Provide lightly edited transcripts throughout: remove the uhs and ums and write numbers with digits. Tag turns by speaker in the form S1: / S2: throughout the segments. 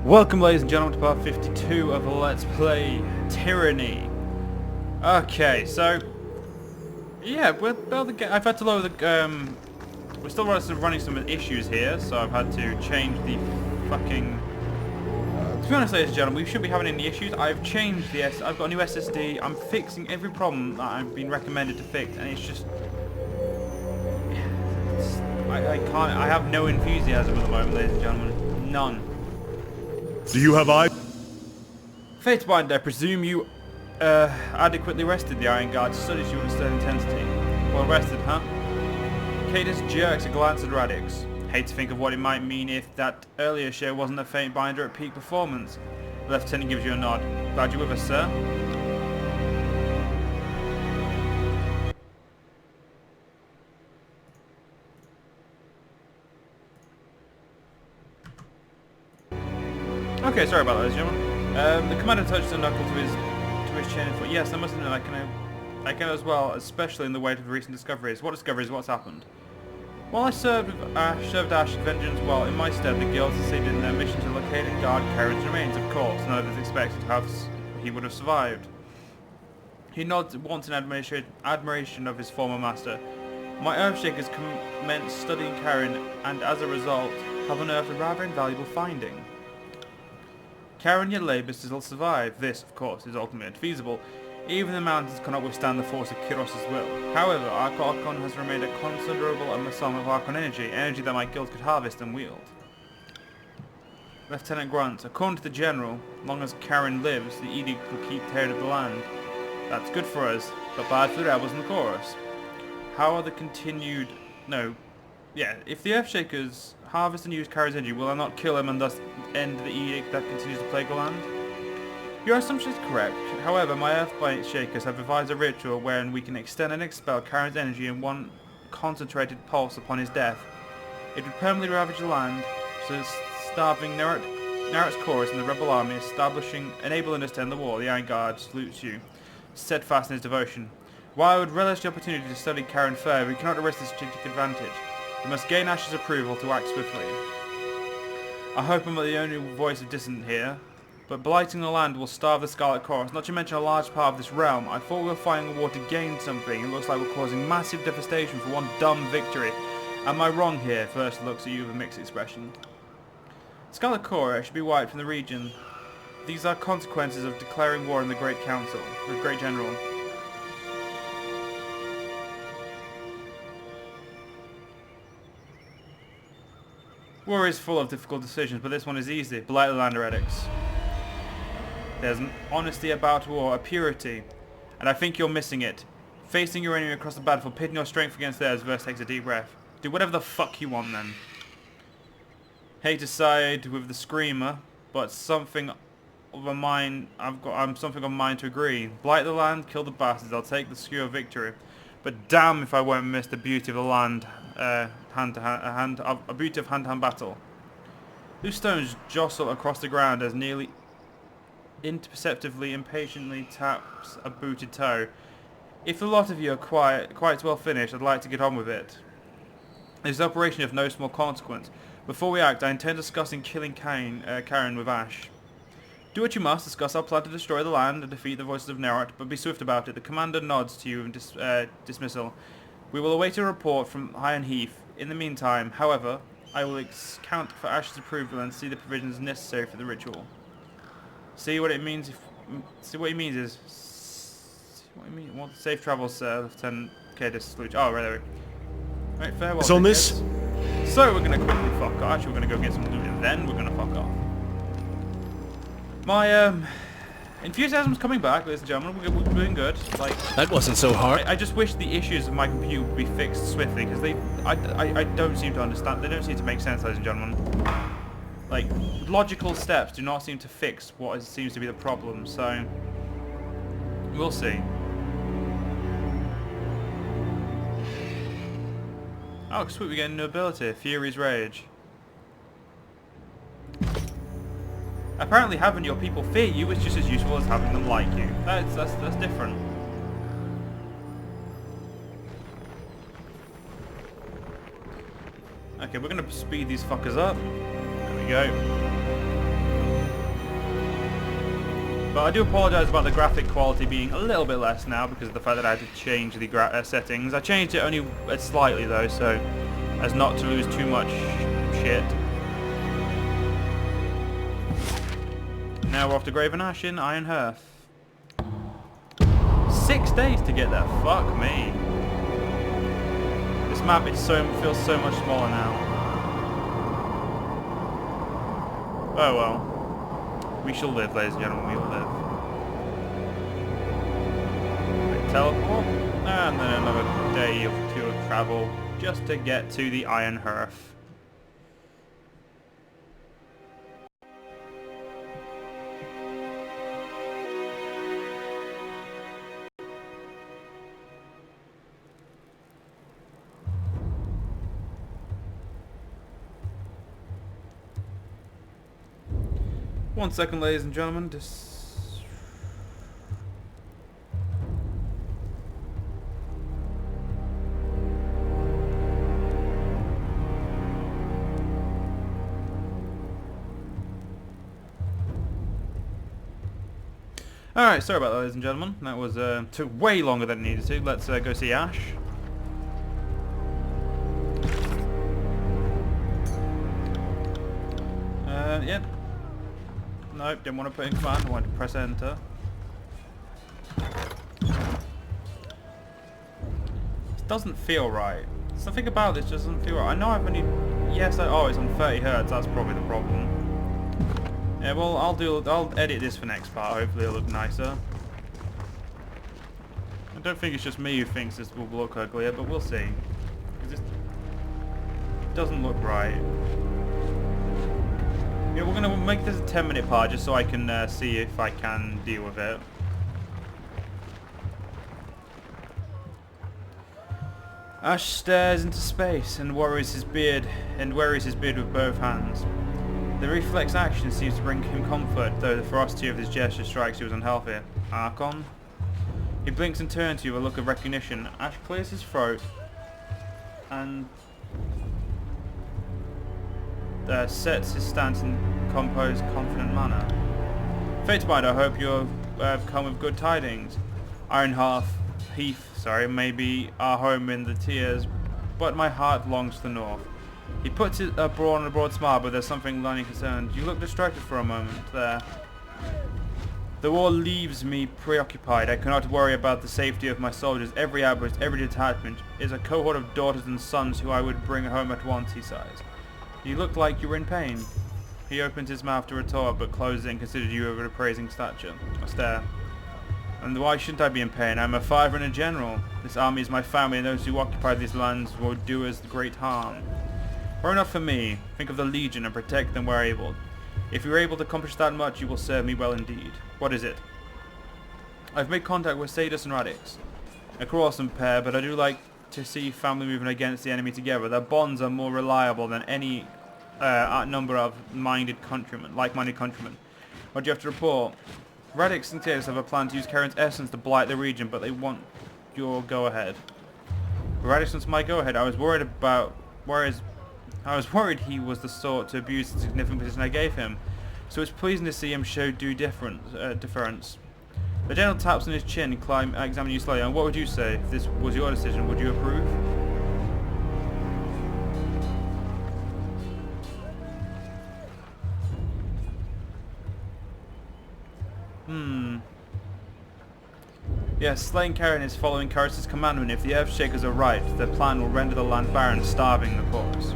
S1: Welcome, ladies and gentlemen, to part 52 of Let's Play Tyranny. Okay, so yeah, I've had to lower the. We're still running some issues here, so I've had to change the fucking. To be honest, ladies and gentlemen, we shouldn't be having any issues. I've changed the I've got a new SSD. I'm fixing every problem that I've been recommended to fix, and it's just. I can't. I have no enthusiasm at the moment, ladies and gentlemen. None.
S2: Do you have eyes?
S1: Fatebind, I presume you adequately rested the Iron Guard studies you with stern intensity. Well rested, huh? Cadus jerks a glance at Radix. Hate to think of what it might mean if that earlier show wasn't a Fatebinder at peak performance. The Lieutenant gives you a nod. Glad you're with us, sir. Okay, sorry about that, ladies and gentlemen. The commander touched the knuckle to his chin and thought, yes, I must admit, I can as well, especially in the wake of recent discoveries. What discoveries? What's happened? While I served Ash's vengeance well, in my stead the guild succeeded in their mission to locate and guard Karen's remains. Of course, none of us expected he would have survived. He nods once in admiration of his former master. My Earthshakers commenced studying Karen, and as a result, have unearthed a rather invaluable finding. Karen yet labours to still survive. This, of course, is ultimately feasible. Even the mountains cannot withstand the force of Kyros's will. However, Archon has remained a considerable sum of Archon energy that my guild could harvest and wield. Lieutenant Grunt, according to the General, long as Karen lives, the edict will keep tearing of the land. That's good for us, but bad for the rebels in the chorus. How are the continued... No. Yeah, if the Earthshakers harvest and use Karen's energy, will I not kill him and thus end the edict that continues to plague the land? Your assumption is correct. However, my Earthshakers have devised a ritual wherein we can extend and expel Karen's energy in one concentrated pulse upon his death. It would permanently ravage the land, so starving Narret's chorus and the rebel army, enabling us to end the war. The Iron Guard salutes you, steadfast in his devotion. While I would relish the opportunity to study Karen further, we cannot risk this strategic advantage. We must gain Ash's approval to act swiftly. I hope I'm not the only voice of dissent here, but blighting the land will starve the Scarlet Chorus, not to mention a large part of this realm. I thought we were fighting a war to gain something. It looks like we're causing massive devastation for one dumb victory. Am I wrong here? First looks at you with a mixed expression. Scarlet Chorus should be wiped from the region. These are consequences of declaring war in the Great Council, the Great General. War is full of difficult decisions, but this one is easy. Blight the land, heretics. There's an honesty about war, a purity, and I think you're missing it. Facing your enemy across the battlefield, pitting your strength against theirs. Verse takes a deep breath. Do whatever the fuck you want then. Hate to side with the screamer, but something of a mind. I'm something of mine to agree. Blight the land, kill the bastards. I'll take the skewer victory. But damn if I won't miss the beauty of the land. A beauty of hand-to-hand battle. Loose stones jostle across the ground as nearly imperceptibly impatiently taps a booted toe. If the lot of you are quite well finished, I'd like to get on with it. This is an operation of no small consequence. Before we act, I intend discussing killing Karen with Ash. Do what you must, discuss our plan to destroy the land and defeat the voices of Nerot, but be swift about it. The commander nods to you in dismissal. We will await a report from Iron Heath. In the meantime, however, I will count for Ash's approval and see the provisions necessary for the ritual. See what it means. See what he means is. See what he means. What safe travels, Lieutenant Cadus salute. Oh, right there. Right, farewell.
S2: It's on this.
S1: So we're gonna quickly fuck off. Actually, we're gonna go get some loot and then we're gonna fuck off. My enthusiasm's coming back, ladies and gentlemen. We're doing good. Like,
S2: That wasn't so hard.
S1: I just wish the issues of my computer would be fixed swiftly, because I don't seem to understand. They don't seem to make sense, ladies and gentlemen. Like, logical steps do not seem to fix what seems to be the problem. So we'll see. Oh, sweet! We get a new ability, Fury's Rage. Apparently having your people fear you is just as useful as having them like you. That's different. Okay, we're gonna speed these fuckers up. There we go. But I do apologise about the graphic quality being a little bit less now because of the fact that I had to change the settings. I changed it only slightly though, so as not to lose too much shit. Now we're off to Grave and Ash in Iron Hearth. 6 days to get there, fuck me. This map feels so much smaller now. Oh well. We shall live, ladies and gentlemen, we will live. Teleport, and then another day or two of travel just to get to the Iron Hearth. One second, ladies and gentlemen, Alright, sorry about that, ladies and gentlemen. That was took way longer than it needed to. Let's go see Ash. Yep. Nope, didn't want to put in command, I wanted to press enter. This doesn't feel right. Something about this just doesn't feel right. I know I've only... Yes, oh, it's on 30 Hz, that's probably the problem. Yeah, well, I'll edit this for next part, hopefully it'll look nicer. I don't think it's just me who thinks this will look uglier, but we'll see. It just doesn't look right. Yeah, we're gonna make this a 10-minute part just so I can see if I can deal with it. Ash stares into space and worries his beard with both hands. The reflex action seems to bring him comfort, though the ferocity of his gesture strikes you as unhealthy. Archon? He blinks and turns to you with a look of recognition. Ash clears his throat and sets his stance in composed, confident manner. Fate's mind, I hope you have come with good tidings. Iron Heath, may be our home in the tears, but my heart longs to the north. He puts it abroad on a broad smile, but there's something lying concerned. You look distracted for a moment there. The war leaves me preoccupied. I cannot worry about the safety of my soldiers. Every outpost, every detachment is a cohort of daughters and sons who I would bring home at once, he sighs. You look like you were in pain. He opens his mouth to retort, but closes it and considers you over an appraising stare. And why shouldn't I be in pain? I'm a father and a general. This army is my family, and those who occupy these lands will do us great harm. Worry not for me. Think of the Legion and protect them where able. If you are able to accomplish that much, you will serve me well indeed. What is it? I've made contact with Sadus and Radix. A quarrelsome pair, but I do like to see family moving against the enemy together. Their bonds are more reliable than any number of like-minded countrymen. What do you have to report? Radix and Sadus have a plan to use Karen's essence to blight the region, but they want your go-ahead. Radix wants my go-ahead. I was worried he was the sort to abuse the significant position I gave him, so it's pleasing to see him show due deference. The general taps on his chin, examining you slowly. And what would you say if this was your decision? Would you approve? Yes, slaying Karen is following Karis' commandment. If the Earthshakers are right, their plan will render the land barren, starving the corpse.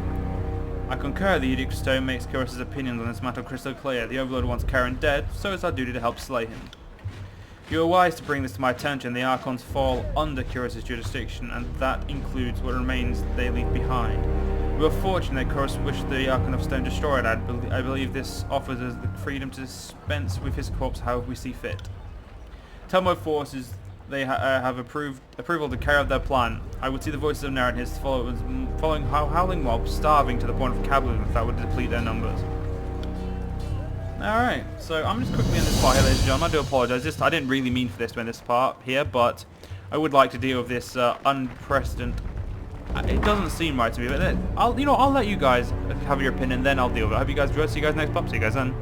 S1: I concur. The Edict of Stone makes Karis' opinions on this matter crystal clear. The Overlord wants Karen dead, so it's our duty to help slay him. You are wise to bring this to my attention. The Archons fall under Kyros' jurisdiction, and that includes what remains they leave behind. We are fortunate that Kyros wished the Archon of Stone destroyed. I believe this offers us the freedom to dispense with his corpse however we see fit. Tell my forces they have approval to carry out their plan. I would see the voices of Nara and his following howling mobs starving to the point of cannibalism if that would deplete their numbers. Alright, so I'm just quickly in this part here, ladies and gentlemen. I do apologise. I didn't really mean for this to end this part here, but I would like to deal with this unprecedented... It doesn't seem right to me, but I'll let you guys have your opinion, then I'll deal with it. I hope you guys enjoy. See you guys next part. See you guys then.